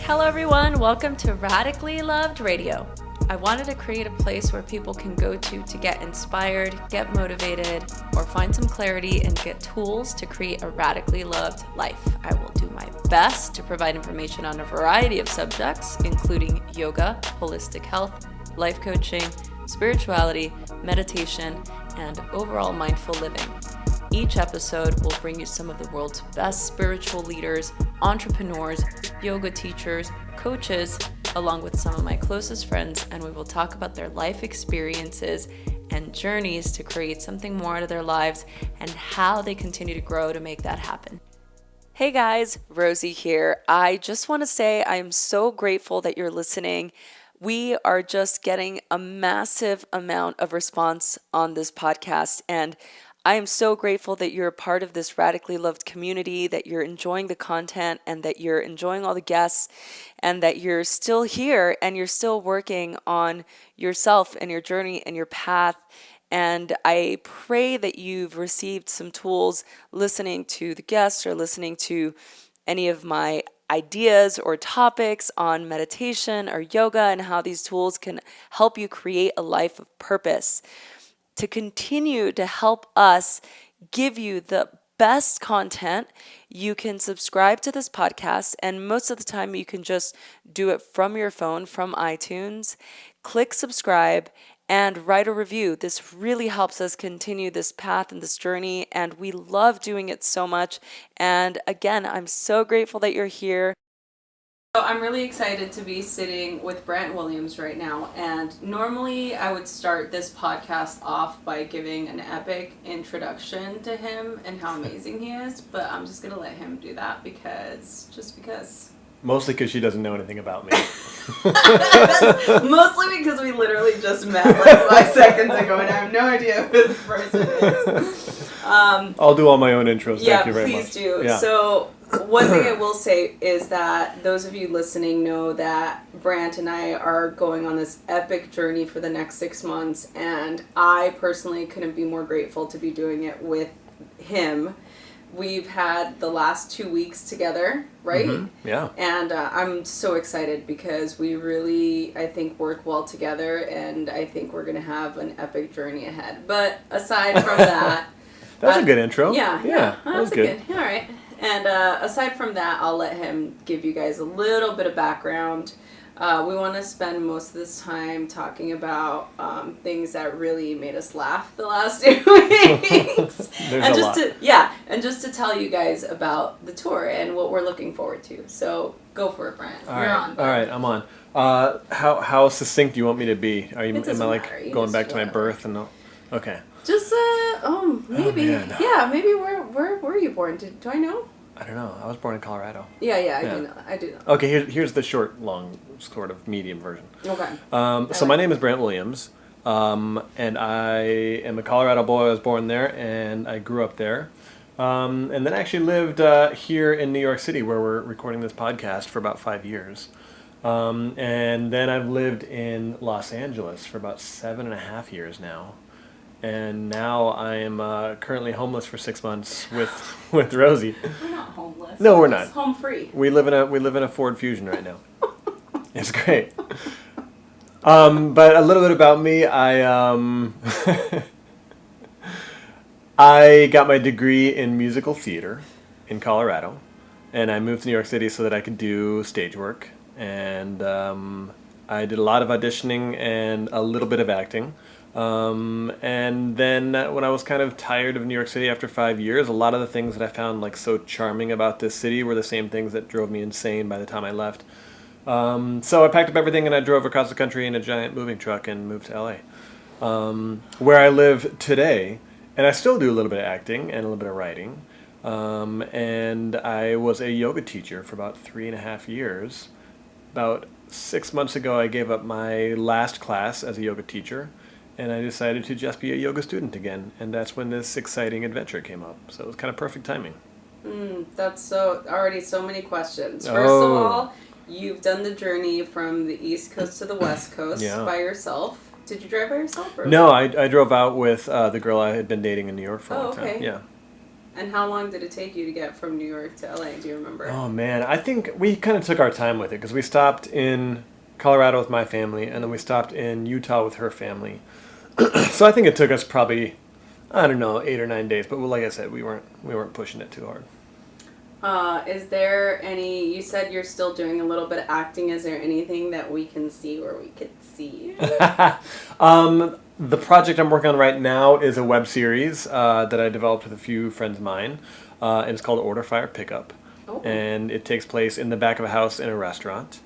Hello everyone, welcome to Radically Loved Radio. I wanted to create a place where people can go to get inspired, get motivated, or find some clarity and get tools to create a radically loved life. I will do my best to provide information on a variety of subjects, including yoga, holistic health, life coaching, spirituality, meditation, and overall mindful living. Each episode will bring you some of the world's best spiritual leaders, entrepreneurs, yoga teachers, coaches, along with some of my closest friends, and we will talk about their life experiences and journeys to create something more out of their lives and how they continue to grow to make that happen. Hey guys, Rosie here. I just want to say I am so grateful that you're listening. We are just getting a massive amount of response on this podcast, and I am so grateful that you're a part of this radically loved community, that you're enjoying the content and that you're enjoying all the guests and that you're still here and you're still working on yourself and your journey and your path. And I pray that you've received some tools listening to the guests or listening to any of my ideas or topics on meditation or yoga and how these tools can help you create a life of purpose. To continue to help us give you the best content, you can subscribe to this podcast, and most of the time you can just do it from your phone, from iTunes. Click subscribe and write a review. This really helps us continue this path and this journey, and we love doing it so much. And again, I'm so grateful that you're here. So I'm really excited to be sitting with Brant Williams right now, and normally I would start this podcast off by giving an epic introduction to him and how amazing he is, but I'm just going to let him do that because. Mostly because she doesn't know anything about me. Mostly because we literally just met like 5 seconds ago and I have no idea who the person is. I'll do all my own intros, thank you very much. Yeah, please do. Yeah. So one thing I will say is that those of you listening know that Brant and I are going on this epic journey for the next 6 months, and I personally couldn't be more grateful to be doing it with him. We've had the last 2 weeks together, right? Mm-hmm. Yeah. And I'm so excited because we really, I think, work well together, and I think we're going to have an epic journey ahead. But aside from that... That's a good intro. Yeah, that was good. All right. And aside from that, I'll let him give you guys a little bit of background. We want to spend most of this time talking about things that really made us laugh the last 2 weeks. And just to tell you guys about the tour and what we're looking forward to. So go for it, Brant. You're on. All right, I'm on. How succinct do you want me to be? Am I like going back to my birth and all? Okay. Just maybe. Oh, yeah, maybe where were you born? Do I know? I don't know. I was born in Colorado. Yeah, I do know. Okay, here's the short, long, sort of medium version. Okay. So my name is Brant Williams, and I am a Colorado boy. I was born there, and I grew up there. And then I actually lived here in New York City, where we're recording this podcast, for about 5 years. And then I've lived in Los Angeles for about 7.5 years now. And now I am currently homeless for 6 months with Rosie. We're not homeless. No, we're not. Home free. We live in a Ford Fusion right now. It's great. But a little bit about me. I got my degree in musical theater in Colorado, and I moved to New York City so that I could do stage work. And I did a lot of auditioning and a little bit of acting. And then when I was kind of tired of New York City after 5 years, a lot of the things that I found like so charming about this city were the same things that drove me insane by the time I left. So I packed up everything and I drove across the country in a giant moving truck and moved to LA, where I live today. And I still do a little bit of acting and a little bit of writing. And I was a yoga teacher for about 3.5 years. About 6 months ago, I gave up my last class as a yoga teacher. And I decided to just be a yoga student again. And that's when this exciting adventure came up. So it was kind of perfect timing. That's already so many questions. First of all, you've done the journey from the East Coast to the West Coast by yourself. Did you drive by yourself? Or? No, I drove out with the girl I had been dating in New York for a long time. Okay. Yeah. And how long did it take you to get from New York to LA? Do you remember? Oh man, I think we kind of took our time with it because we stopped in Colorado with my family, and then we stopped in Utah with her family. So I think it took us probably, I don't know, 8 or 9 days. But like I said, we weren't pushing it too hard. Is there any? You said you're still doing a little bit of acting. Is there anything that we can see where we could see? The project I'm working on right now is a web series that I developed with a few friends of mine. And it's called Order Fire Pickup. Oh. And it takes place in the back of a house in a restaurant.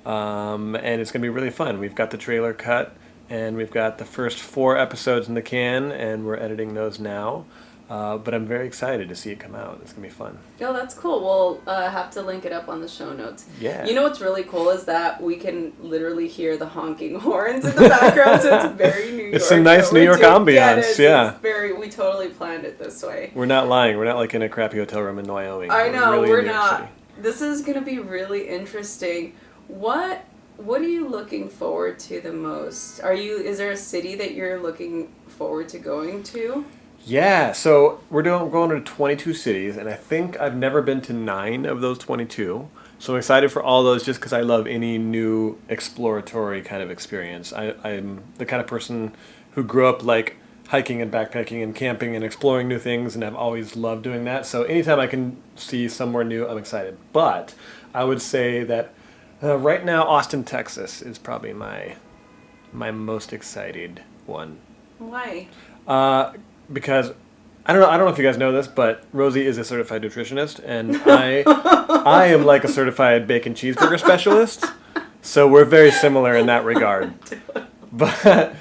And it's going to be really fun. We've got the trailer cut, and we've got the first 4 episodes in the can, and we're editing those now. But I'm very excited to see it come out. It's going to be fun. Oh, that's cool. We'll have to link it up on the show notes. Yeah. You know what's really cool is that we can literally hear the honking horns in the background, so it's very New York. It's some nice New York ambiance, yeah. It's very, we totally planned it this way. We're not lying. We're not like in a crappy hotel room in Wyoming. I know, really we're in New York not. City. This is going to be really interesting. What are you looking forward to the most? Is there a city that you're looking forward to going to? Yeah, so we're going to 22 cities, and I think I've never been to 9 of those 22. So I'm excited for all those just because I love any new exploratory kind of experience. I'm the kind of person who grew up like hiking and backpacking and camping and exploring new things, and I've always loved doing that. So anytime I can see somewhere new, I'm excited. But I would say that right now, Austin, Texas is probably my most excited one. Why? Because I don't know if you guys know this, but Rosie is a certified nutritionist, and I am like a certified bacon cheeseburger specialist. So we're very similar in that regard. But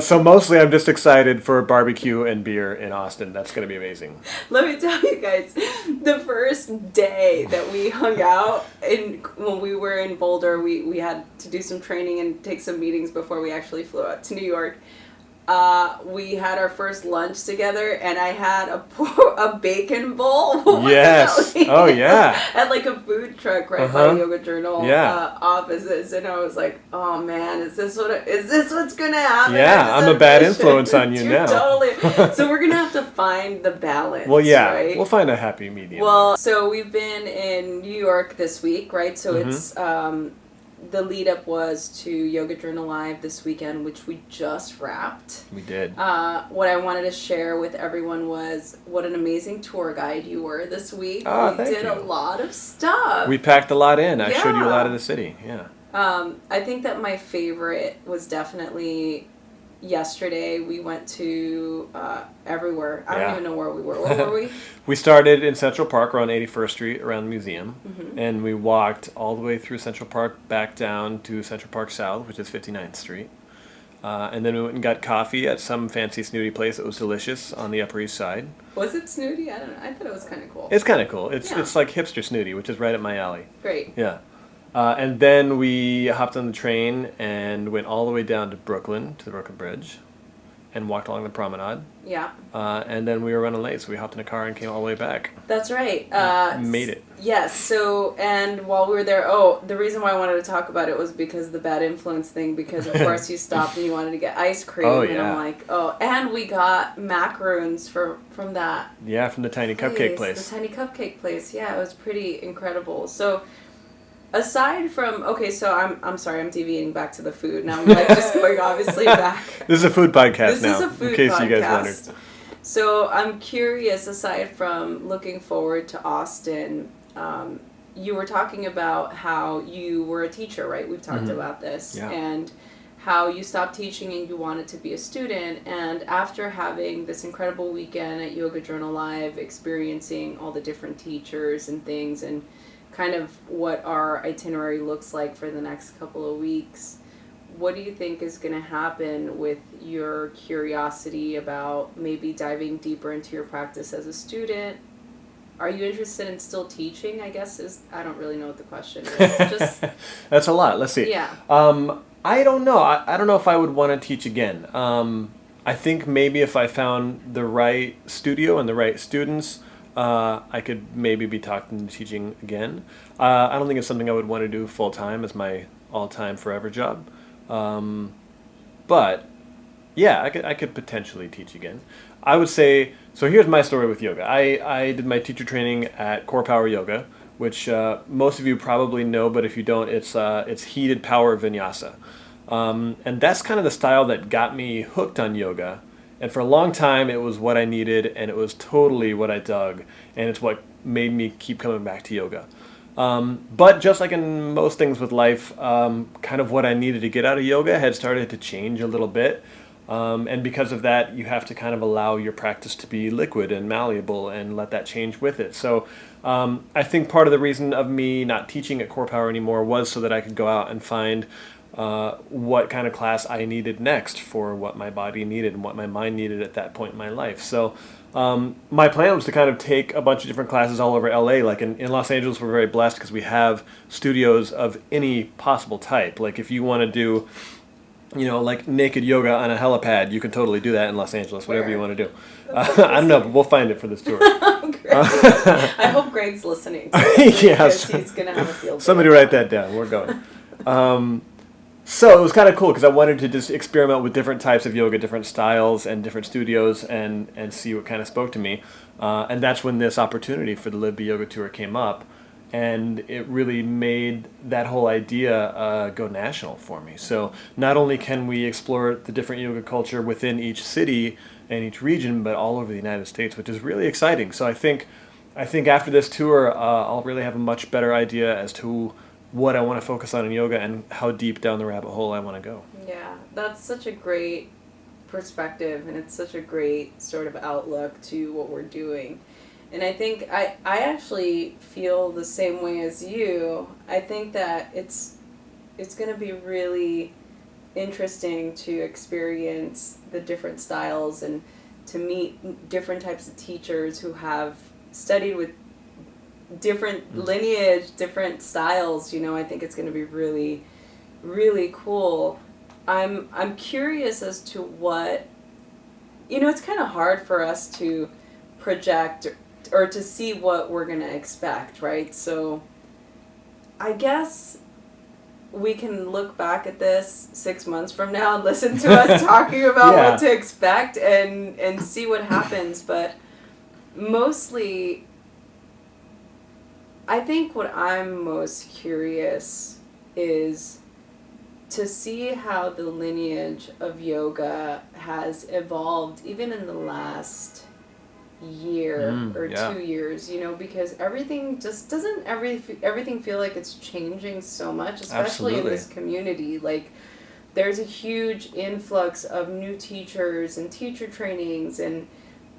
so mostly I'm just excited for barbecue and beer in Austin. That's going to be amazing. Let me tell you guys, the first day that we hung out when we were in Boulder, we had to do some training and take some meetings before we actually flew out to New York. We had our first lunch together, and I had a bacon bowl. Yes. Oh yeah. At like a food truck right by Yoga Journal offices, and I was like, "Oh man, is this what's gonna happen?" Yeah, I'm a bad influence on you now. Totally. So we're gonna have to find the balance. Well, yeah, right? We'll find a happy medium. Well, so we've been in New York this week, right? So it's the lead up was to Yoga Journal Live this weekend, which we just wrapped. We did. What I wanted to share with everyone was what an amazing tour guide you were this week. Oh, we did a lot of stuff. We packed a lot in. I showed you a lot of the city. Yeah. I think that my favorite was definitely yesterday. We went to everywhere. I don't even know where we were. Where were we? We started in Central Park around 81st Street, around the museum, and we walked all the way through Central Park back down to Central Park South, which is 59th Street. And then we went and got coffee at some fancy snooty place that was delicious on the Upper East Side. Was it snooty? I don't know. I thought it was kind of cool. It's kind of cool. It's like hipster snooty, which is right up my alley. Great. Yeah. And then we hopped on the train and went all the way down to Brooklyn, to the Brooklyn Bridge, and walked along the promenade. Yeah. And then we were running late, so we hopped in a car and came all the way back. That's right. Made it. Yes. So, and while we were there, the reason why I wanted to talk about it was because the bad influence thing, because of course you stopped and you wanted to get ice cream. Oh, and yeah. I'm like, and we got macaroons from that. Yeah, from the tiny cupcake place. The tiny cupcake place. Yeah, it was pretty incredible. So, aside from, so I'm sorry, I'm deviating back to the food. Now I'm like just going obviously back. This is a food podcast now. This is a food in case podcast. You guys wondered. So I'm curious, aside from looking forward to Austin, you were talking about how you were a teacher, right? We've talked about this. Yeah. And how you stopped teaching and you wanted to be a student. And after having this incredible weekend at Yoga Journal Live, experiencing all the different teachers and things, and kind of what our itinerary looks like for the next couple of weeks, what do you think is going to happen with your curiosity about maybe diving deeper into your practice as a student? Are you interested in still teaching, I guess? I don't really know what the question is. That's a lot. Let's see. Yeah. I don't know. I don't know if I would want to teach again. I think maybe if I found the right studio and the right students, I could maybe be talking and teaching again. I don't think it's something I would want to do full time as my all-time forever job. But Yeah, I could potentially teach again. I would say, so here's my story with yoga. I did my teacher training at Core Power Yoga, which most of you probably know, but if you don't, it's heated power vinyasa. And that's kind of the style that got me hooked on yoga. And for a long time, it was what I needed, and it was totally what I dug, and it's what made me keep coming back to yoga. But just like in most things with life, kind of what I needed to get out of yoga had started to change a little bit. And because of that, you have to kind of allow your practice to be liquid and malleable and let that change with it. So I think part of the reason of me not teaching at Core Power anymore was so that I could go out and find what kind of class I needed next for what my body needed and what my mind needed at that point in my life. So my plan was to kind of take a bunch of different classes all over LA. Like in Los Angeles, we're very blessed because we have studios of any possible type. Like if you want to do, like naked yoga on a helipad, you can totally do that in Los Angeles, whatever you want to do. I don't know, but we'll find it for this tour. I hope Greg's listening to this because he's going to have a field day. Somebody write that down. We're going. So it was kind of cool because I wanted to just experiment with different types of yoga, different styles, and different studios, and see what kind of spoke to me. And that's when this opportunity for the Live Be Yoga Tour came up. And it really made that whole idea go national for me. So not only can we explore the different yoga culture within each city and each region, but all over the United States, which is really exciting. So I think after this tour, I'll really have a much better idea as to what I want to focus on in yoga and how deep down the rabbit hole I want to go. Yeah, that's such a great perspective, and it's such a great sort of outlook to what we're doing. And I think I actually feel the same way as you. I think that it's going to be really interesting to experience the different styles and to meet different types of teachers who have studied with different lineage, different styles. I think it's going to be really, really cool. I'm curious as to what, it's kind of hard for us to project or to see what we're going to expect, right? So I guess we can look back at this 6 months from now and listen to us talking about what to expect and see what happens. But mostly, I think what I'm most curious is to see how the lineage of yoga has evolved even in the last year or 2 years, because everything just doesn't everything feel like it's changing so much, especially in this community. Like there's a huge influx of new teachers and teacher trainings and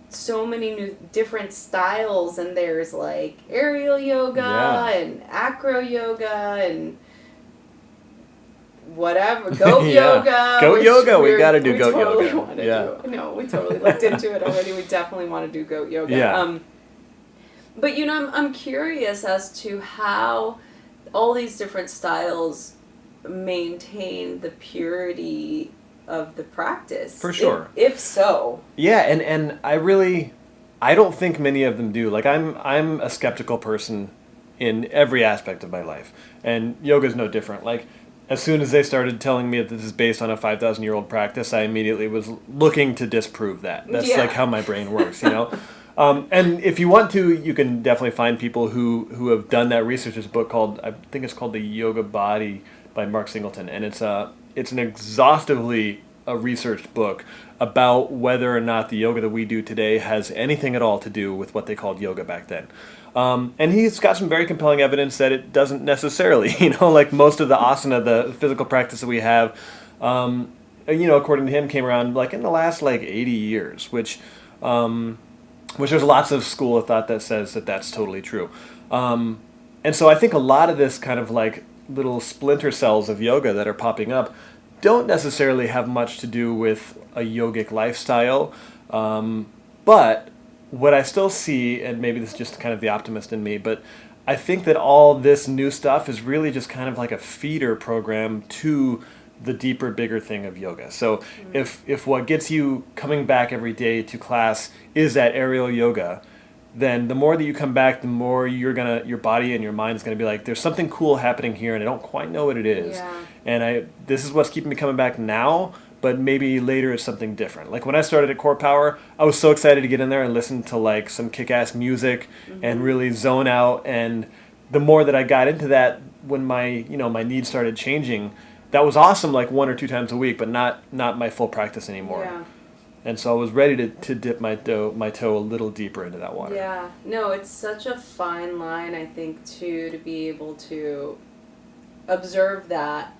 so many new different styles, and there's like aerial yoga and acro yoga and whatever, goat yoga. Goat yoga, we got to do goat totally yoga. No, we totally looked into it already. We definitely want to do goat yoga. Yeah. But I'm curious as to how all these different styles maintain the purity of the practice. For sure. If so. Yeah, and I don't think many of them do. Like I'm a skeptical person in every aspect of my life, and yoga's no different. Like as soon as they started telling me that this is based on a 5,000-year-old practice, I immediately was looking to disprove that. That's like how my brain works, And if you want to, you can definitely find people who have done that research. There's a book called, I think it's called The Yoga Body by Mark Singleton, and it's an exhaustively researched book about whether or not the yoga that we do today has anything at all to do with what they called yoga back then. And he's got some very compelling evidence that it doesn't necessarily, like most of the asana, the physical practice that we have, according to him, came around like in the last 80 years, which there's lots of school of thought that says that that's totally true. And so I think a lot of this kind of like little splinter cells of yoga that are popping up don't necessarily have much to do with a yogic lifestyle, but what I still see, and maybe this is just kind of the optimist in me, but I think that all this new stuff is really just kind of like a feeder program to the deeper, bigger thing of yoga. So if what gets you coming back every day to class is that aerial yoga, then the more that you come back, the more your body and your mind is gonna be like, there's something cool happening here, and I don't quite know what it is. Yeah. And this is what's keeping me coming back now, but maybe later it's something different. Like when I started at Core Power, I was so excited to get in there and listen to like some kick-ass music and really zone out. And the more that I got into that, when my needs started changing, that was awesome, like 1 or 2 times a week, but not my full practice anymore. Yeah. And so I was ready to dip my toe a little deeper into that water. Yeah. No, it's such a fine line, I think, too, to be able to observe that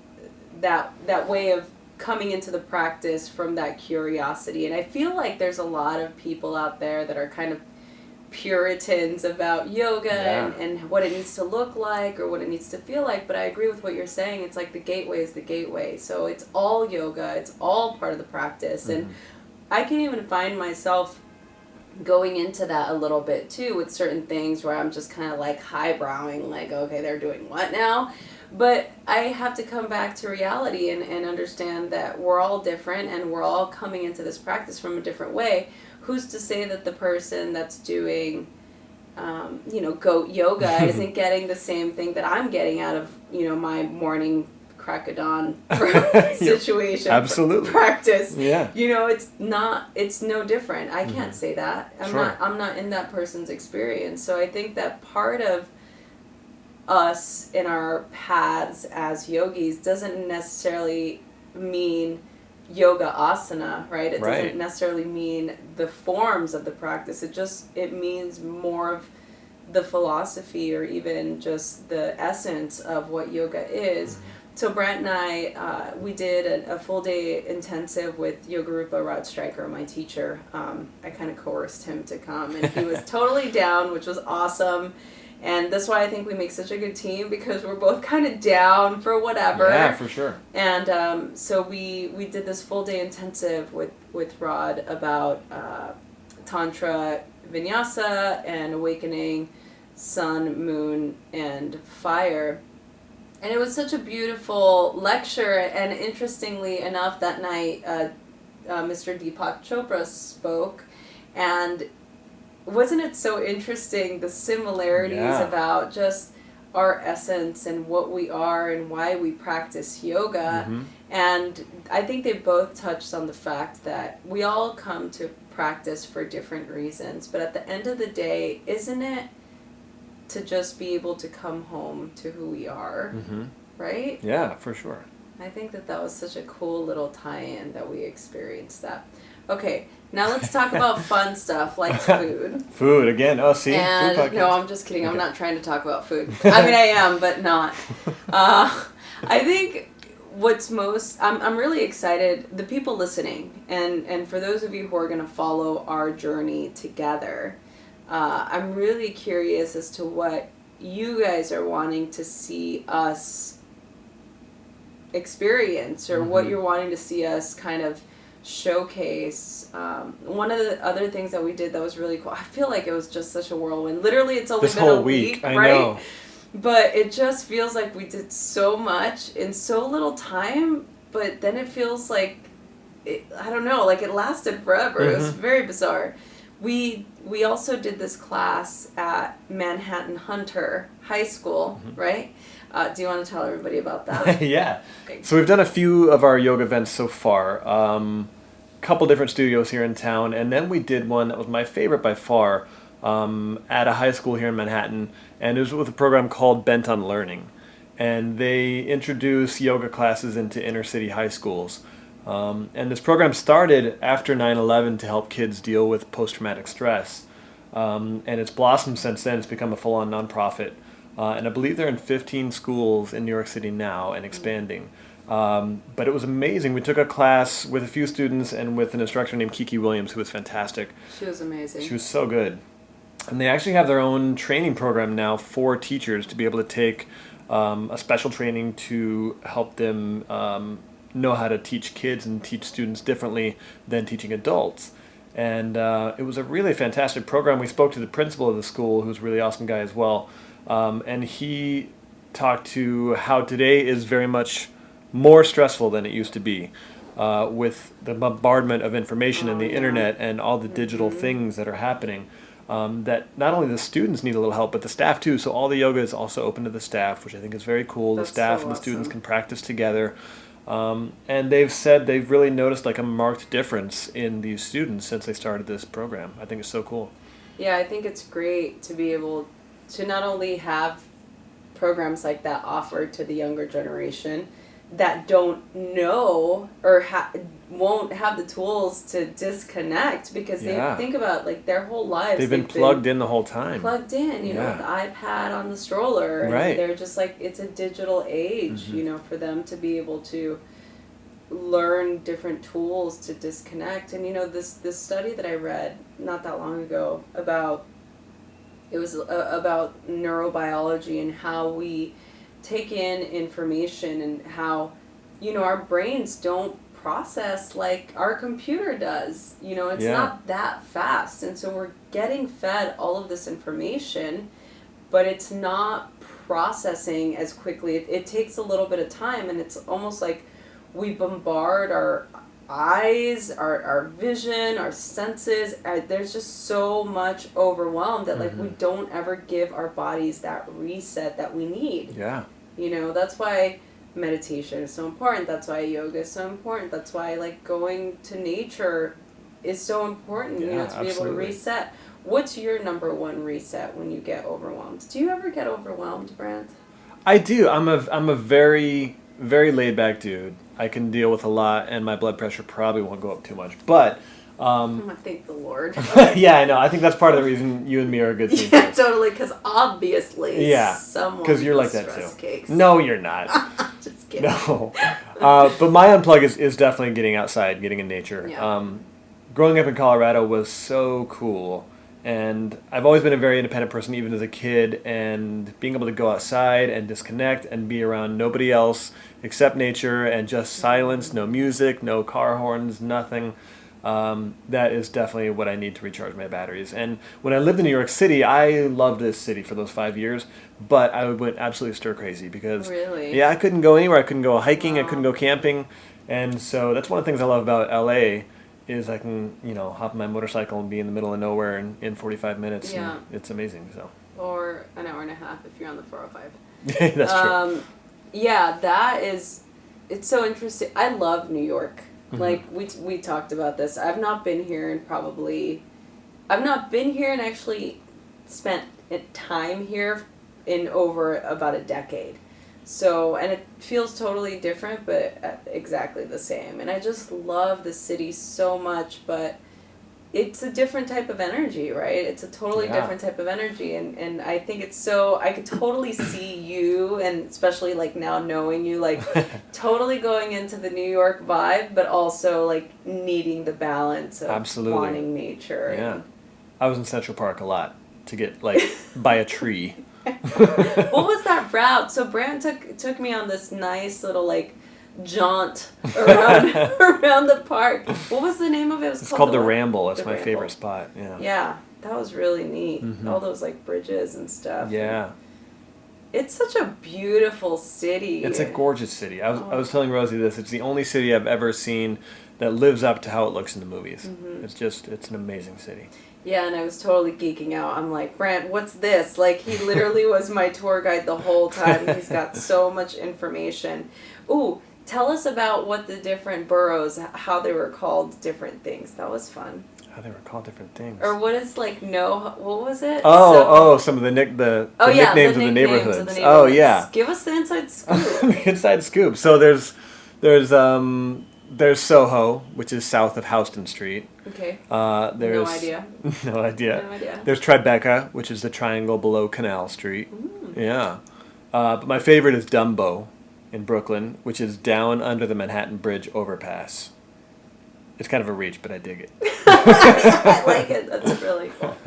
way of coming into the practice from that curiosity. And I feel like there's a lot of people out there that are kind of puritans about yoga and what it needs to look like or what it needs to feel like, but I agree with what you're saying. It's like the gateway is the gateway. So it's all yoga, it's all part of the practice. And I can even find myself going into that a little bit too with certain things where I'm just kind of like highbrowing, like, okay, they're doing what now? But I have to come back to reality and understand that we're all different and we're all coming into this practice from a different way. Who's to say that the person that's doing, goat yoga isn't getting the same thing that I'm getting out of, my morning crack of dawn situation. Absolutely. Practice. Yeah. It's no different. I can't say that. I'm not in that person's experience. So I think that part of us in our paths as yogis doesn't necessarily mean yoga asana, right? It doesn't necessarily mean the forms of the practice. It means more of the philosophy or even just the essence of what yoga is. So Brant and I, we did a full day intensive with Yogarupa Rod Stryker, my teacher. I kind of coerced him to come, and he was totally down, which was awesome. And that's why I think we make such a good team, because we're both kind of down for whatever. Yeah, for sure. And so we did this full day intensive with Rod about Tantra Vinyasa and awakening, sun, moon, and fire. And it was such a beautiful lecture, and interestingly enough, that night Mr. Deepak Chopra spoke, and wasn't it so interesting, the similarities about just our essence and what we are and why we practice yoga. And I think they both touched on the fact that we all come to practice for different reasons, but at the end of the day, isn't it to just be able to come home to who we are, right? Yeah, for sure. I think that was such a cool little tie-in that we experienced that. Okay, now let's talk about fun stuff like food. Food again. Oh, see, and food podcast. No, I'm just kidding. Okay. I'm not trying to talk about food. I mean, I am, but not. I think what's most I'm really excited. The people listening, and for those of you who are going to follow our journey together, I'm really curious as to what you guys are wanting to see us experience, or what you're wanting to see us kind of showcase. One of the other things that we did that was really cool, I feel like it was just such a whirlwind. Literally, it's only this been whole a week, I right? know. But it just feels like we did so much in so little time, but then it feels like, I don't know, like it lasted forever. It was very bizarre. We also did this class at Manhattan Hunter High School, right? Do you want to tell everybody about that? Yeah. So we've done a few of our yoga events so far. Couple different studios here in town, and then we did one that was my favorite by far at a high school here in Manhattan, and it was with a program called Bent on Learning. And they introduce yoga classes into inner city high schools. And this program started after 9/11 to help kids deal with post-traumatic stress. And it's blossomed since then. It's become a full-on nonprofit. And I believe they're in 15 schools in New York City now and expanding. But it was amazing. We took a class with a few students and with an instructor named Brant Williams, who was fantastic. She was amazing. She was so good. And they actually have their own training program now for teachers to be able to take a special training to help them know how to teach kids and teach students differently than teaching adults. And it was a really fantastic program. We spoke to the principal of the school, who's a really awesome guy as well. And he talked to how today is very much more stressful than it used to be, with the bombardment of information and the internet and all the digital things that are happening, that not only the students need a little help, but the staff too. So all the yoga is also open to the staff, which I think is very cool. That's the staff so and the students awesome. can practice together. And they've said they've really noticed like a marked difference in these students since they started this program. I think it's so cool. Yeah, I think it's great to be able to not only have programs like that offered to the younger generation that don't know or won't have the tools to disconnect, because Yeah. they think about like their whole lives. They've been plugged in the whole time. Plugged in, you know, with the iPad on the stroller. And Right. they're just like, it's a digital age, you know, for them to be able to learn different tools to disconnect. And, you know, this study that I read not that long ago about, it was about neurobiology and how we take in information and how, you know, our brains don't process like our computer does. You know, it's not that fast. And so we're getting fed all of this information, but it's not processing as quickly. It takes a little bit of time, and it's almost like we bombard our eyes, our vision, our senses. There's just so much overwhelmed that like we don't ever give our bodies that reset that we need. Yeah. You know, that's why meditation is so important. That's why yoga is so important. That's why like going to nature is so important, you know, to be able to reset. What's your number one reset when you get overwhelmed? Do you ever get overwhelmed, Brant? I do. I'm a very, very laid back dude. I can deal with a lot, and my blood pressure probably won't go up too much. But thank the Lord. yeah, I know. I think that's part of the reason you and me are a good team. Yeah, totally. Because obviously, someone. Because you're like that too. Cakes. No, you're not. Just kidding. No. But my unplug is definitely getting outside, getting in nature. Yeah. Growing up in Colorado was so cool. And I've always been a very independent person, even as a kid, and being able to go outside and disconnect and be around nobody else except nature and just silence, no music, no car horns, nothing. That is definitely what I need to recharge my batteries. And when I lived in New York City, I loved this city for those 5 years, but I went absolutely stir crazy because I couldn't go anywhere. I couldn't go hiking. I couldn't go camping. And so that's one of the things I love about LA is I can, you know, hop on my motorcycle and be in the middle of nowhere in 45 minutes. Yeah. And it's amazing. So. Or an hour and a half if you're on the 405. That's true. Yeah, it's so interesting. I love New York. Like, we talked about this. I've not been here and actually spent time here in over about a decade. So, and it feels totally different, but exactly the same. And I just love the city so much, but it's a different type of energy, right? It's a totally different type of energy. And I think it's so, I could totally see you, and especially like now knowing you, like totally going into the New York vibe, but also like needing the balance of wanting nature. Yeah. I was in Central Park a lot to get like by a tree. What was that route? So Brant took me on this nice little like jaunt around the park. What was the name of it? It's called the Ramble. It's my favorite spot. Yeah. Yeah, that was really neat. All those like bridges and stuff. Yeah. It's such a beautiful city. It's a gorgeous city. I was telling Rosie this. It's the only city I've ever seen that lives up to how it looks in the movies. It's an amazing city. Yeah, and I was totally geeking out. I'm like, Brant, what's this? Like, he literally was my tour guide the whole time. He's got so much information. Ooh, tell us about what the different boroughs, how they were called different things. That was fun. How they were called different things. Or what is like what was it? Some of the nicknames of the neighborhoods. Oh yeah. Give us the inside scoop. The inside scoop. So there's Soho, which is south of Houston Street. Okay. There's No idea. No idea. There's Tribeca, which is the triangle below Canal Street. Yeah. But my favorite is Dumbo in Brooklyn, which is down under the Manhattan Bridge overpass. It's kind of a reach, but I dig it. I like it. That's really cool.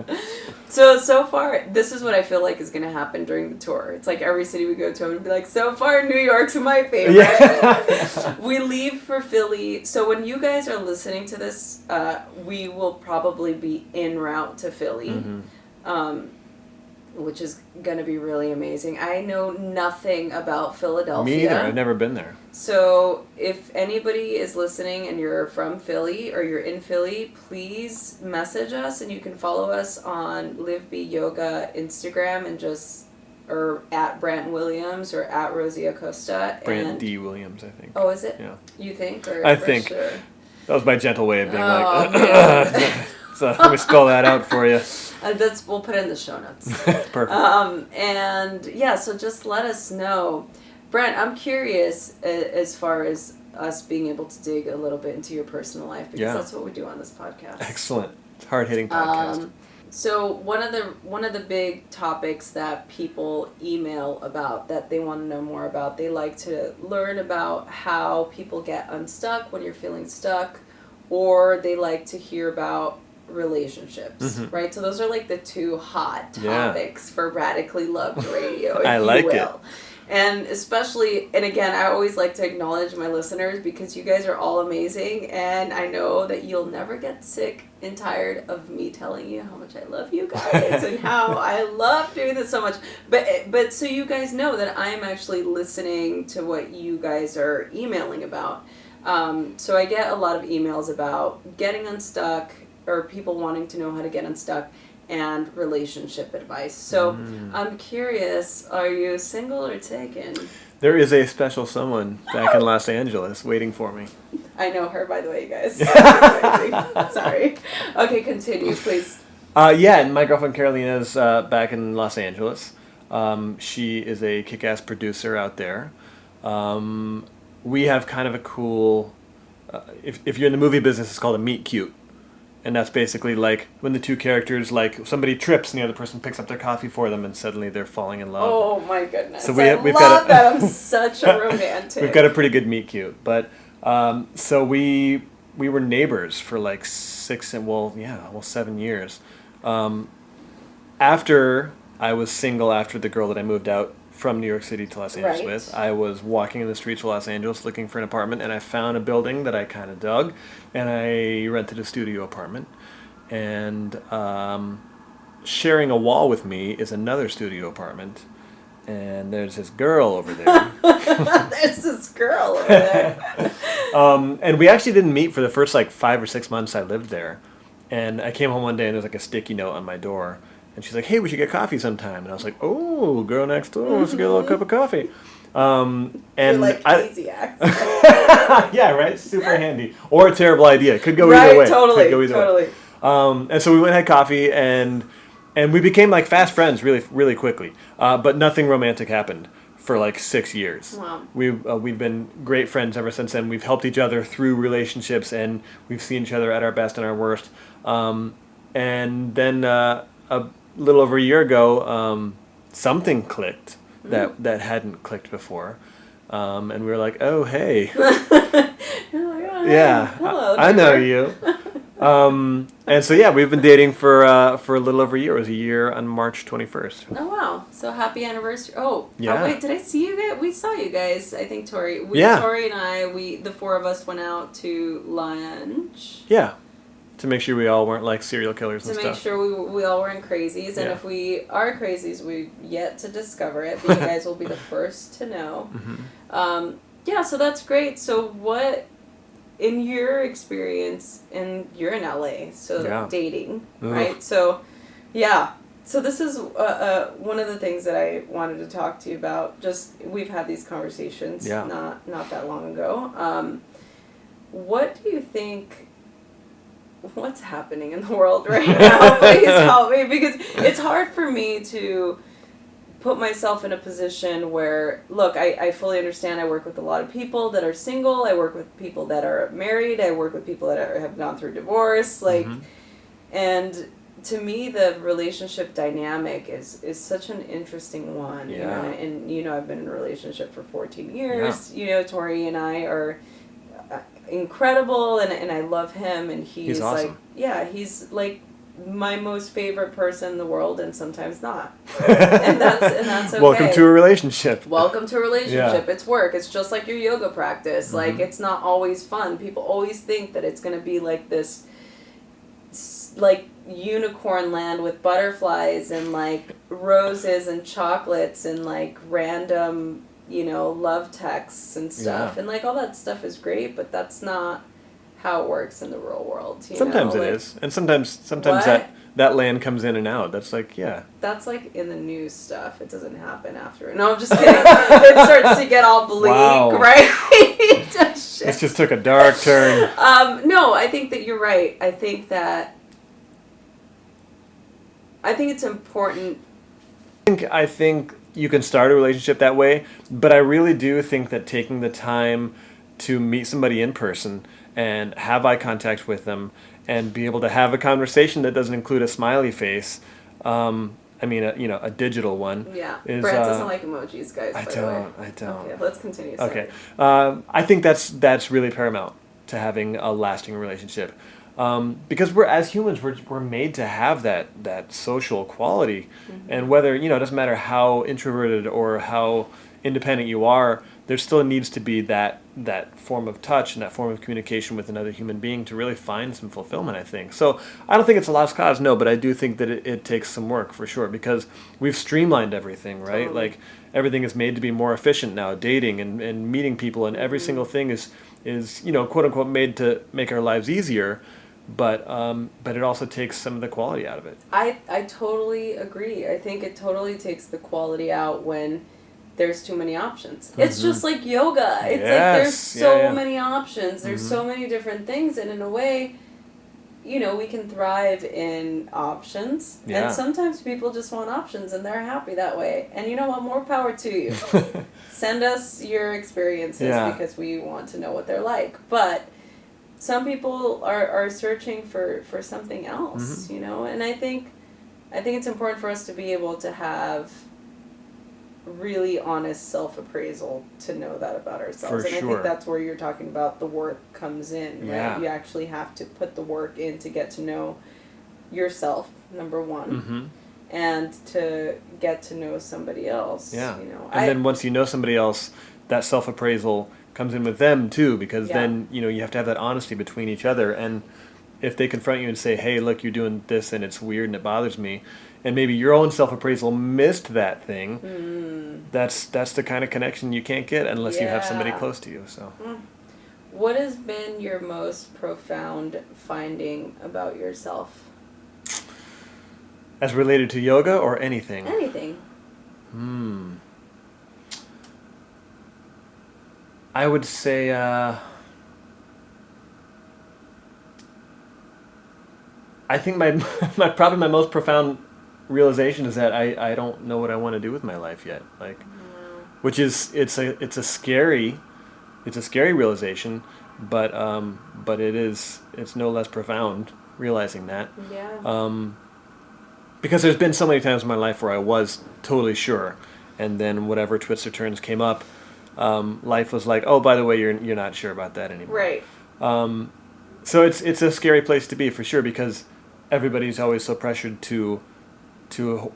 So far, this is what I feel like is going to happen during the tour. It's like every city we go to, I'm going to be like, so far, New York's my favorite. Yeah. We leave for Philly. So when you guys are listening to this, we will probably be en route to Philly, which is going to be really amazing. I know nothing about Philadelphia. Me either. I've never been there. So if anybody is listening and you're from Philly or you're in Philly, please message us, and you can follow us on Live Be Yoga Instagram and just or at Brant Williams or at Rosie Acosta. Brant D. Williams, I think. Oh, is it? Yeah. You think? Or I for think. Sure? That was my gentle way of being man. So let me spell that out for you. We'll put it in the show notes. Perfect. And yeah, so just let us know. Brent, I'm curious as far as us being able to dig a little bit into your personal life, because that's what we do on this podcast. Excellent. It's a hard-hitting podcast. So one of the big topics that people email about that they want to know more about, they like to learn about how people get unstuck when you're feeling stuck, or they like to hear about relationships, right? So those are like the two hot topics for Radically Loved Radio, if I like you will. it. And especially, and again, I always like to acknowledge my listeners because you guys are all amazing, and I know that you'll never get sick and tired of me telling you how much I love you guys and how I love doing this so much. But so you guys know that I am actually listening to what you guys are emailing about. So I get a lot of emails about getting unstuck, or people wanting to know how to get unstuck, and relationship advice. So I'm curious, are you single or taken? There is a special someone back in Los Angeles waiting for me. I know her, by the way, you guys. Sorry. Okay, continue, please. And my girlfriend Carolina's back in Los Angeles. She is a kick-ass producer out there. We have kind of a cool... if you're in the movie business, it's called a Meetcute. And that's basically like when the two characters, like somebody trips and the other person picks up their coffee for them and suddenly they're falling in love. Oh my goodness. So we've got that. I'm such a romantic. We've got a pretty good meet cute. But so we were neighbors for like 7 years. After I was single, after the girl that I moved out from New York City to Los Angeles with, I was walking in the streets of Los Angeles looking for an apartment, and I found a building that I kind of dug, and I rented a studio apartment. And sharing a wall with me is another studio apartment, and there's this girl over there. There's this girl over there. And we actually didn't meet for the first like 5 or 6 months I lived there. And I came home one day and there was like a sticky note on my door. And she's like, hey, we should get coffee sometime. And I was like, oh, girl next door, let's get a little cup of coffee. And you're like easy accent. Yeah, right? Super handy. Or a terrible idea. Could go either way. Totally. Way. And so we went and had coffee, and we became like fast friends really, really quickly. But nothing romantic happened for like 6 years. Wow. We've been great friends ever since then. We've helped each other through relationships, and we've seen each other at our best and our worst. And then a little over a year ago, something clicked that hadn't clicked before, and we were like, "Oh, hey, yeah, hello, I know you." And so we've been dating for a little over a year. It was a year on March 21st. Oh wow! So happy anniversary! Oh yeah. Wait, did I see you guys? We saw you guys. I think Tori. Tori and I. The four of us went out to lunch. Yeah. To make sure we all weren't like serial killers and stuff. To make sure we all weren't crazies. And if we are crazies, we've yet to discover it. But you guys will be the first to know. Mm-hmm. So that's great. So what, in your experience, and you're in LA, so dating, right? So, So this is one of the things that I wanted to talk to you about. Just, we've had these conversations not that long ago. What do you think... What's happening in the world right now? Please help me, because it's hard for me to put myself in a position where, look, I fully understand. I work with a lot of people that are single. I work with people that are married. I work with people that have gone through divorce. And to me, the relationship dynamic is such an interesting one. You know? And I've been in a relationship for 14 years. Tori and I are incredible, and I love him, and he's awesome. He's like my most favorite person in the world, and sometimes not. and that's okay. Welcome to a relationship. It's work. It's just like your yoga practice. Like, it's not always fun. People always think that it's going to be like this, like, unicorn land with butterflies and like roses and chocolates and like random love texts and stuff. And like all that stuff is great, but that's not how it works in the real world. Sometimes it is. And sometimes that land comes in and out. That's like, yeah. That's like in the news stuff. It doesn't happen after. No, I'm just kidding. It starts to get all bleak, Wow. right? This just took a dark turn. No, I think that you're right. I think it's important. I think you can start a relationship that way, but I really do think that taking the time to meet somebody in person and have eye contact with them and be able to have a conversation that doesn't include a smiley face, a digital one. Yeah, is, Brant doesn't like emojis, guys. I don't. Okay, let's continue. Okay, I think that's really paramount to having a lasting relationship, because as humans we're made to have that social quality, and whether it doesn't matter how introverted or how independent you are, there still needs to be that form of touch and that form of communication with another human being to really find some fulfillment, I think. So I don't think it's a lost cause, no, but I do think that it takes some work for sure, because we've streamlined everything, right? Totally. Like everything is made to be more efficient now, dating and meeting people, and every single thing is quote unquote made to make our lives easier, but it also takes some of the quality out of it. I totally agree. I think it totally takes the quality out when there's too many options. It's just like yoga. It's like there's so many options. There's so many different things, and in a way, we can thrive in options. Yeah. And sometimes people just want options and they're happy that way. And you know what? More power to you. Send us your experiences because we want to know what they're like. But some people are searching for something else, and I think it's important for us to be able to have really honest self-appraisal to know that about ourselves. I think that's where you're talking about the work comes in, right? Yeah. You actually have to put the work in to get to know yourself, number one, and to get to know somebody else. Yeah. And then once you know somebody else, that self-appraisal comes in with them too, because then you have to have that honesty between each other. And if they confront you and say, hey, look, you're doing this and it's weird and it bothers me, and maybe your own self-appraisal missed that thing, that's the kind of connection you can't get unless you have somebody close to you. So what has been your most profound finding about yourself? As related to yoga or anything? Anything. I would say I think probably my most profound realization is that I don't know what I want to do with my life yet. Like, which is it's a scary realization, but it's no less profound realizing that. Yeah. Because there's been so many times in my life where I was totally sure, and then whatever twists or turns came up, life was like, oh, by the way, you're not sure about that anymore. Right. So it's a scary place to be for sure, because everybody's always so pressured to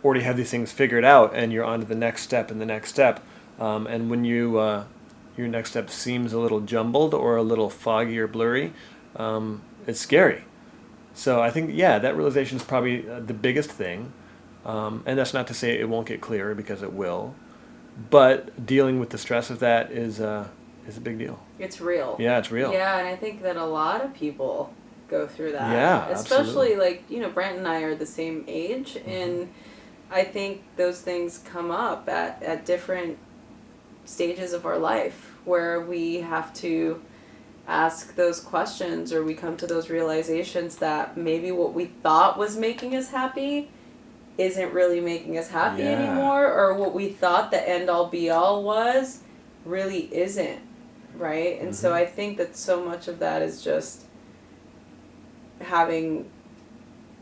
already have these things figured out, and you're on to the next step and the next step. And when your next step seems a little jumbled or a little foggy or blurry, it's scary. So I think, that realization is probably the biggest thing. And that's not to say it won't get clearer, because it will. But dealing with the stress of that is a big deal. It's real. Yeah, it's real. Yeah, and I think that a lot of people go through that. Yeah, especially Brant and I are the same age, and I think those things come up at different stages of our life where we have to ask those questions, or we come to those realizations that maybe what we thought was making us happy isn't really making us happy anymore, or what we thought the end all be all was really isn't, right? And so I think that so much of that is just having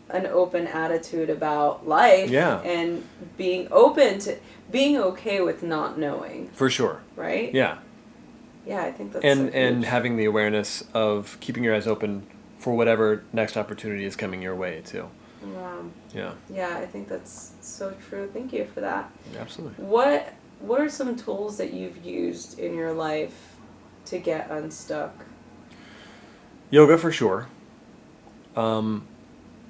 an open attitude about life, and being okay with not knowing. For sure. Right? Yeah. Yeah, I think that's and having the awareness of keeping your eyes open for whatever next opportunity is coming your way too. Yeah. Yeah, I think that's so true. Thank you for that. Absolutely. What are some tools that you've used in your life to get unstuck? Yoga for sure.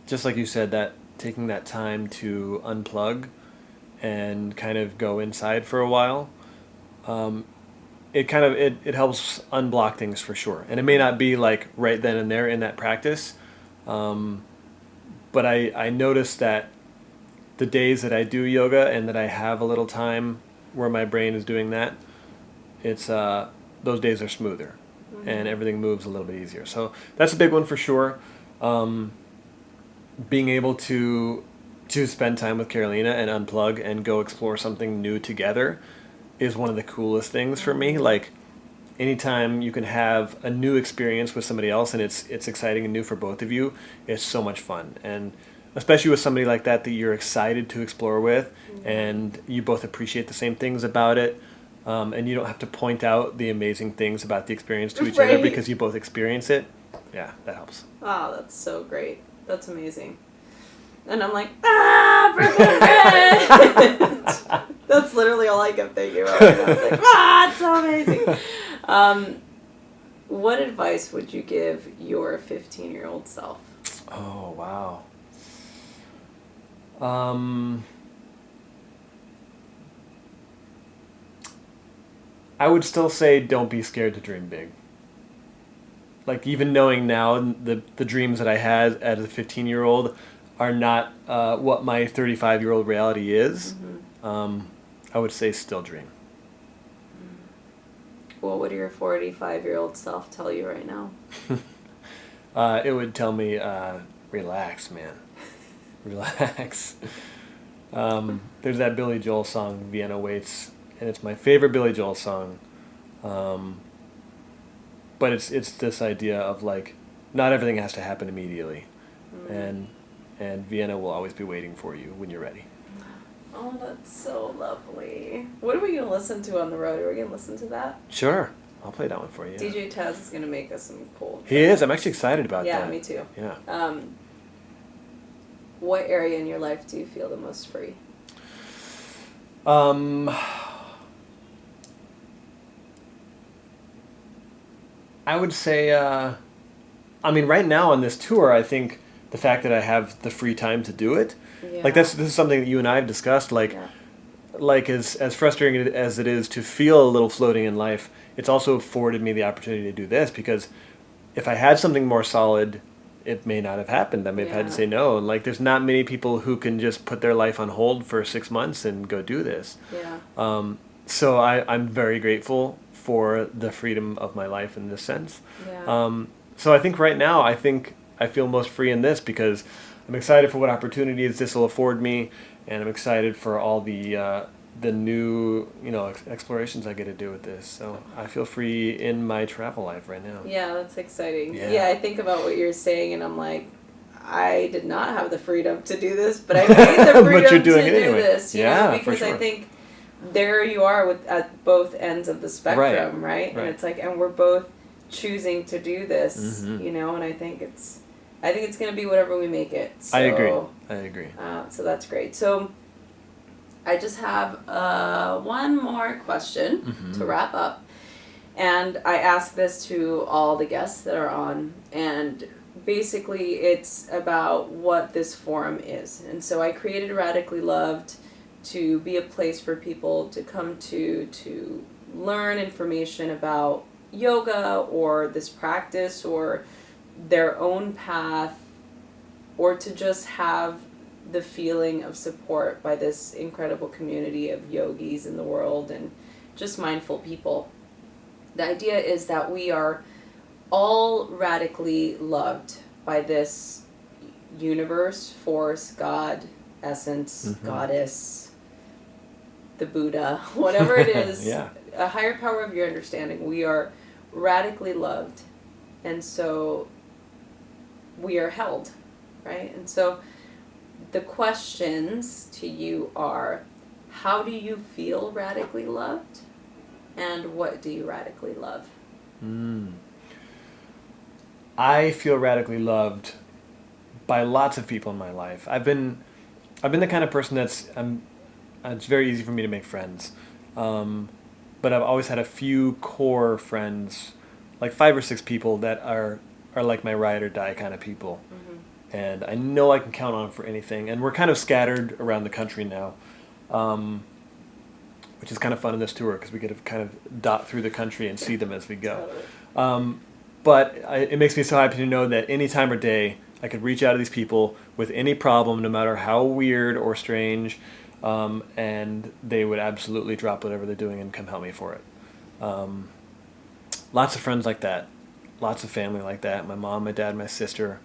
Just like you said, that taking that time to unplug and kind of go inside for a while, it helps unblock things for sure. And it may not be like right then and there in that practice, But I notice that the days that I do yoga and that I have a little time where my brain is doing that, it's those days are smoother, and everything moves a little bit easier. So that's a big one for sure. Being able to spend time with Carolina and unplug and go explore something new together is one of the coolest things for me. Like, anytime you can have a new experience with somebody else and it's exciting and new for both of you, it's so much fun. And especially with somebody like that you're excited to explore with, and you both appreciate the same things about it, and you don't have to point out the amazing things about the experience to each other because you both experience it. Yeah, that helps. Oh, that's so great. That's amazing. And I'm like, Brant! That's literally all I kept thinking about. I was like, it's so amazing. What advice would you give your 15-year-old self? Oh, wow. I would still say don't be scared to dream big. Like, even knowing now the dreams that I had as a 15-year-old are not what my 35-year-old reality is, I would say still dream. What would your 45-year-old self tell you right now? It would tell me, relax, man. Relax. There's that Billy Joel song, Vienna Waits, and it's my favorite Billy Joel song. But it's this idea of, like, not everything has to happen immediately. And Vienna will always be waiting for you when you're ready. Oh, that's so lovely. What are we going to listen to on the road? Are we going to listen to that? Sure. I'll play that one for you. Yeah. DJ Taz is going to make us some cool. He is. I'm actually excited about that. Yeah, me too. Yeah. What area in your life do you feel the most free? I would say, right now on this tour, I think the fact that I have the free time to do it, like, this is something that you and I have discussed, like as frustrating as it is to feel a little floating in life, it's also afforded me the opportunity to do this, because if I had something more solid, it may not have happened. I may have had to say no. And, like, there's not many people who can just put their life on hold for 6 months and go do this. Yeah. So I'm very grateful for the freedom of my life in this sense. Yeah. So I think right now, I feel most free in this because I'm excited for what opportunities this will afford me, and I'm excited for all the new, explorations I get to do with this. So I feel free in my travel life right now. Yeah, that's exciting. Yeah, I think about what you're saying, and I'm like, I did not have the freedom to do this, but I made the freedom but you're doing to it anyway. Do this. Because for sure. I think there you are at both ends of the spectrum, right? And it's like, and we're both choosing to do this, and I think it's going to be whatever we make it. So, I agree. So that's great. So I just have one more question to wrap up. And I ask this to all the guests that are on. And basically it's about what this forum is. And so I created Radically Loved to be a place for people to come to learn information about yoga or this practice or their own path, or to just have the feeling of support by this incredible community of yogis in the world and just mindful people. The idea is that we are all radically loved by this universe, force, God, essence, goddess, the Buddha, whatever it is, a higher power of your understanding. We are radically loved, and so we are held, right? And so the questions to you are, how do you feel radically loved? And what do you radically love? I feel radically loved by lots of people in my life. I've been the kind of person it's very easy for me to make friends. But I've always had a few core friends, like 5 or 6 people that are like my ride or die kind of people. And I know I can count on them for anything. And we're kind of scattered around the country now, which is kind of fun in this tour because we get to kind of dot through the country and see them as we go. But it makes me so happy to know that any time of day, I could reach out to these people with any problem, no matter how weird or strange, and they would absolutely drop whatever they're doing and come help me for it. Lots of friends like that. Lots of family like that. My mom, my dad, my sister.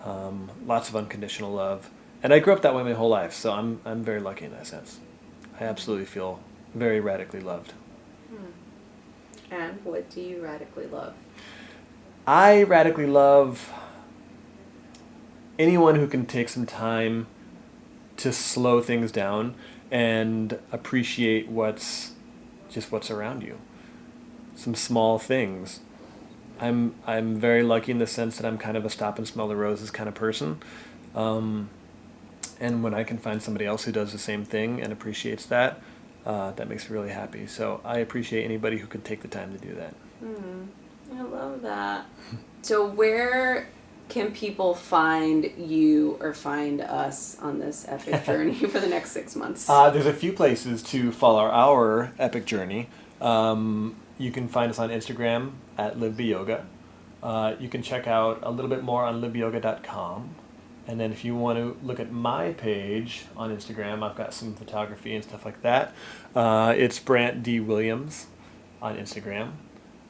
Lots of unconditional love. And I grew up that way my whole life, so I'm very lucky in that sense. I absolutely feel very radically loved. And what do you radically love? I radically love anyone who can take some time to slow things down and appreciate what's around you. Some small things. I'm very lucky in the sense that I'm kind of a stop and smell the roses kind of person. And when I can find somebody else who does the same thing and appreciates that, that makes me really happy. So I appreciate anybody who can take the time to do that. I love that. So where can people find you or find us on this epic journey for the next 6 months? There's a few places to follow our epic journey. You can find us on Instagram at LiveBeYoga. You can check out a little bit more on livebeyoga.com. And then if you want to look at my page on Instagram, I've got some photography and stuff like that. It's Brant D. Williams on Instagram.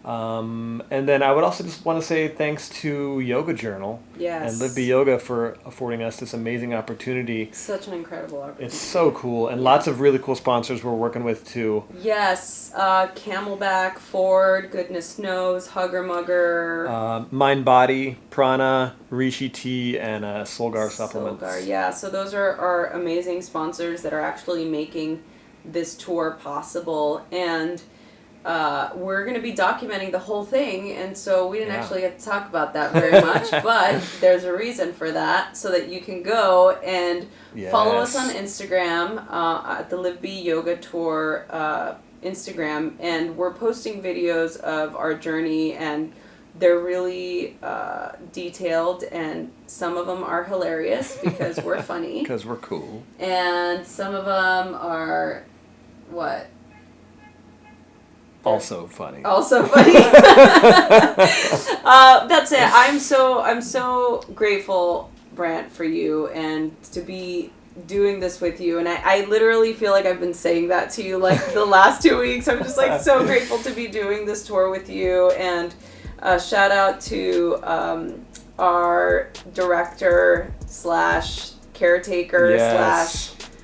And then I would also just want to say thanks to Yoga Journal and Live Be Yoga for affording us this amazing opportunity. Such an incredible opportunity. It's so cool, and lots of really cool sponsors we're working with too. Yes, Camelback, Ford, Goodness Knows, Hugger Mugger. Mind Body, Prana, Rishi Tea, and Solgar Supplements. Solgar, yeah. So those are our amazing sponsors that are actually making this tour possible, and we're going to be documenting the whole thing, and so we didn't actually get to talk about that very much, but there's a reason for that, so that you can go and follow us on Instagram at the Live Be Yoga Tour Instagram, and we're posting videos of our journey, and they're really detailed, and some of them are hilarious because we're funny. Because we're cool. And some of them are, what? Also funny. That's it. I'm so grateful, Brant, for you and to be doing this with you. And I literally feel like I've been saying that to you like the last 2 weeks. I'm just like so grateful to be doing this tour with you. And shout out to our director / caretaker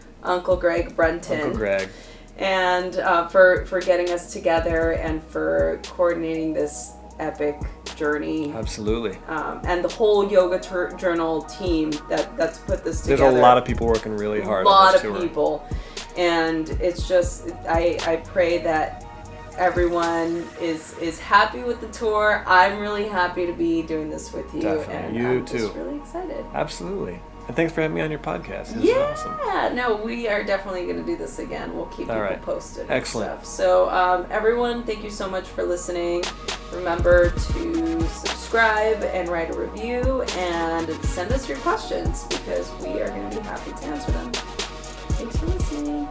/ Uncle Greg Brunton. Uncle Greg. And for getting us together and for coordinating this epic journey. Absolutely. And the whole Yoga Journal team that's put this together. There's a lot of people working really hard on this tour. A lot of people. And it's just, I pray that everyone is happy with the tour. I'm really happy to be doing this with you. Definitely. And I'm too. Just really excited. Absolutely. And thanks for having me on your podcast. This is awesome. Yeah, no, we are definitely going to do this again. We'll keep people posted. Excellent. And stuff. So, everyone, thank you so much for listening. Remember to subscribe and write a review and send us your questions because we are going to be happy to answer them. Thanks for listening.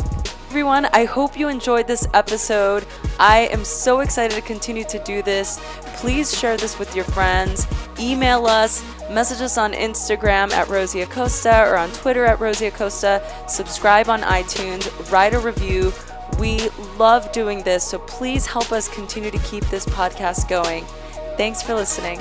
Everyone, I hope you enjoyed this episode. I am so excited to continue to do this. Please share this with your friends. Email us, message us on Instagram at Rosie Acosta or on Twitter at Rosie Acosta. Subscribe on iTunes, write a review. We love doing this, so please help us continue to keep this podcast going. Thanks for listening.